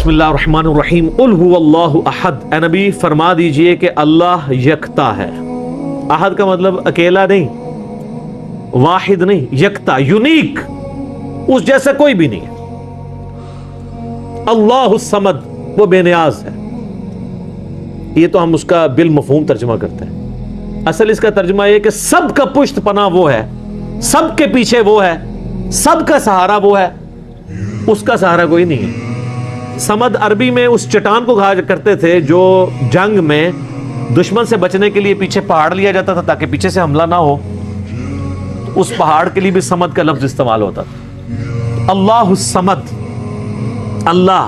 بسم اللہ الرحمن الرحیم قل هو اللہ احد، اے نبی فرما دیجئے کہ اللہ یکتا ہے۔ احد کا مطلب اکیلا نہیں، واحد نہیں، یکتا، یونیک، اس جیسا کوئی بھی نہیں ہے۔ اللہ الصمد، وہ بے نیاز ہے۔ یہ تو ہم اس کا بالمفہوم ترجمہ کرتے ہیں، اصل اس کا ترجمہ یہ کہ سب کا پشت پناہ وہ ہے، سب کے پیچھے وہ ہے، سب کا سہارا وہ ہے، اس کا سہارا کوئی نہیں ہے۔ سمد عربی میں اس چٹان کو کہا کرتے تھے جو جنگ میں دشمن سے بچنے کے لیے پیچھے پہاڑ لیا جاتا تھا تاکہ پیچھے سے حملہ نہ ہو، اس پہاڑ کے لیے بھی سمد کا لفظ استعمال ہوتا تھا۔ اللہ الصمد، اللہ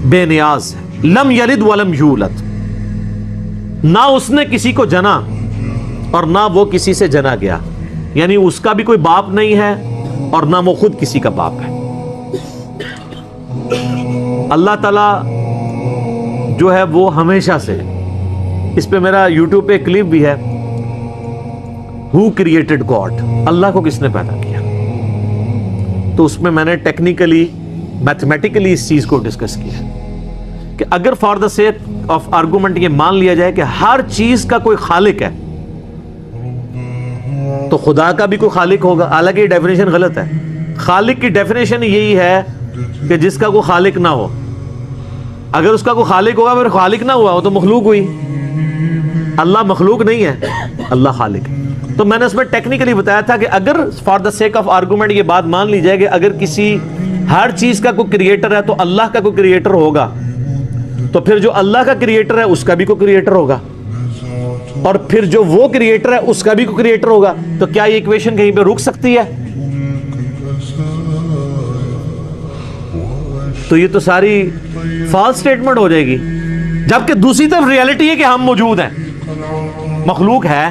بے نیاز ہے۔ لم یلد ولم یولد، نہ اس نے کسی کو جنا اور نہ وہ کسی سے جنا گیا، یعنی اس کا بھی کوئی باپ نہیں ہے اور نہ وہ خود کسی کا باپ ہے۔ اللہ تعالی جو ہے وہ ہمیشہ سے ہے۔ اس پہ میرا یوٹیوب پہ کلپ بھی ہے، Who created God؟ اللہ کو کس نے پیدا کیا؟ تو اس میں نے ٹیکنیکلی میتھمیٹیکلی اس چیز کو ڈسکس کیا کہ اگر for the sake of argument یہ مان لیا جائے کہ ہر چیز کا کوئی خالق ہے تو خدا کا بھی کوئی خالق ہوگا، حالانکہ یہ ڈیفینیشن غلط ہے۔ خالق کی ڈیفینیشن یہی ہے کہ جس کا کوئی خالق نہ ہو۔ اگر اس کا کوئی خالق ہوگا پھر خالق نہ ہوا وہ تو مخلوق ہوئی۔ اللہ مخلوق نہیں ہے، اللہ خالق ہے۔ تو میں نے اس میں ٹیکنیکلی بتایا تھا کہ اگر for the sake of argument یہ بات مان لی جائے کہ اگر کسی ہر چیز کا کوئی کریٹر ہے تو اللہ کا کوئی کریٹر ہوگا، تو پھر جو اللہ کا کریٹر ہے اس کا بھی کوئی کریٹر ہوگا، اور پھر جو وہ کریٹر ہے اس کا بھی کوئی کریٹر ہوگا، تو کیا یہ ایکویشن کہیں پہ رک سکتی ہے؟ تو یہ تو ساری فالس سٹیٹمنٹ ہو جائے گی۔ جبکہ دوسری طرف ریالٹی ہے کہ ہم موجود ہیں، مخلوق ہے،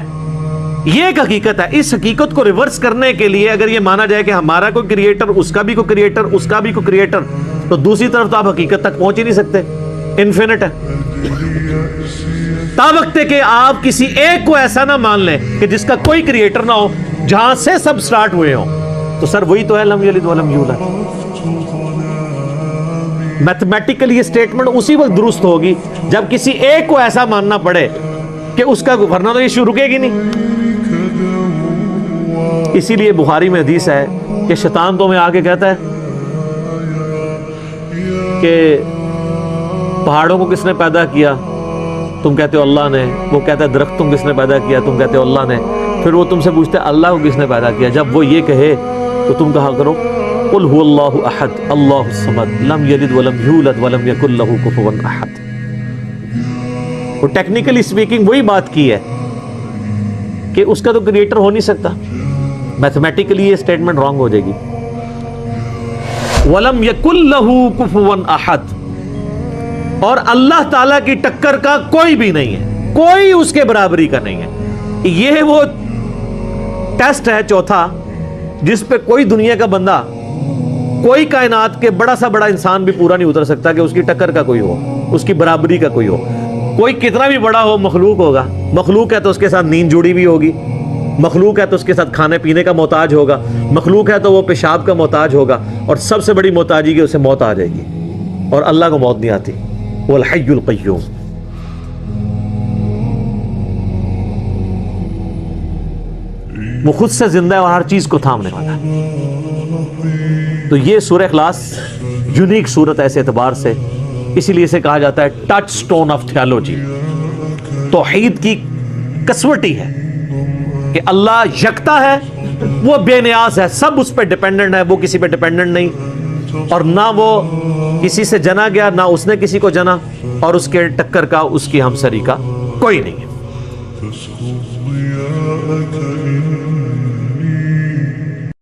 یہ ایک حقیقت ہے۔ اس حقیقت کو ریورس کرنے کے لیے اگر یہ مانا جائے کہ ہمارا کوئی کریٹر، اس کا بھی کوئی کریٹر، اس کا بھی کوئی کریٹر، تو دوسری طرف تو آپ حقیقت تک پہنچ ہی نہیں سکتے، انفینٹ ہے۔ تا وقت کہ آپ کسی ایک کو ایسا نہ مان لیں کہ جس کا کوئی کریٹر نہ ہو، جہاں سے سب سٹارٹ ہوئے ہوں، تو سر وہی تو ہے لم یلد ولم یولد۔ میتھمیٹیکلی یہ سٹیٹمنٹ اسی وقت درست ہوگی جب کسی ایک کو ایسا ماننا پڑے کہ اس کا، ورنہ تو یہ شروع رکے گی نہیں۔ اسی لیے بخاری میں حدیث ہے کہ شیطان تو میں آ کے کہتا ہے کہ پہاڑوں کو کس نے پیدا کیا؟ تم کہتے ہو اللہ نے۔ وہ کہتا ہے درخت تم کس نے پیدا کیا؟ تم کہتے ہو اللہ نے۔ پھر وہ تم سے پوچھتے ہیں اللہ کو کس نے پیدا کیا؟ جب وہ یہ کہے تو تم کہا کرو قل هو اللہ احد اللہ الصمد لم یلد ولم یولد ولم یکن لہ کفوا احد۔ وہ ٹیکنیکلی سپیکنگ وہی بات کی ہے کہ اس کا تو کریٹر ہو نہیں سکتا۔ میتھمیٹیکلی یہ سٹیٹمنٹ رانگ ہو جائے گی۔ ولم یکن لہ کفوا احد، اور اللہ تعالیٰ کی ٹکر کا کوئی بھی نہیں ہے، کوئی اس کے برابری کا نہیں ہے۔ یہ وہ ٹیسٹ ہے چوتھا جس پہ کوئی دنیا کا بندہ، کوئی کائنات کے بڑا سا بڑا انسان بھی پورا نہیں اتر سکتا کہ اس کی ٹکر کا کوئی ہو، اس کی برابری کا کوئی ہو۔ کوئی کتنا بھی بڑا ہو مخلوق ہوگا، مخلوق ہے تو اس کے ساتھ نیند جڑی بھی ہوگی، مخلوق ہے تو اس کے ساتھ کھانے پینے کا محتاج ہوگا، مخلوق ہے تو وہ پیشاب کا محتاج ہوگا، اور سب سے بڑی محتاجی کہ اسے موت آ جائے گی، اور اللہ کو موت نہیں آتی۔ وہ الحی القیوم۔ وہ خود سے زندہ ہے اور ہر چیز کو تھامنے والا ہے۔ تو یہ سورہ اخلاص یونیک صورت ہے اس اعتبار سے، اسی لیے اسے کہا جاتا ہے ٹچ سٹون آف تھیالوجی۔ توحید کی کسوٹی ہے کہ اللہ یکتا ہے، وہ بے نیاز ہے، سب اس پہ ڈیپینڈنٹ ہے، وہ کسی پہ ڈیپینڈنٹ نہیں، اور نہ وہ کسی سے جنا گیا، نہ اس نے کسی کو جنا، اور اس کے ٹکر کا، اس کی ہمسری کا کوئی نہیں ہے۔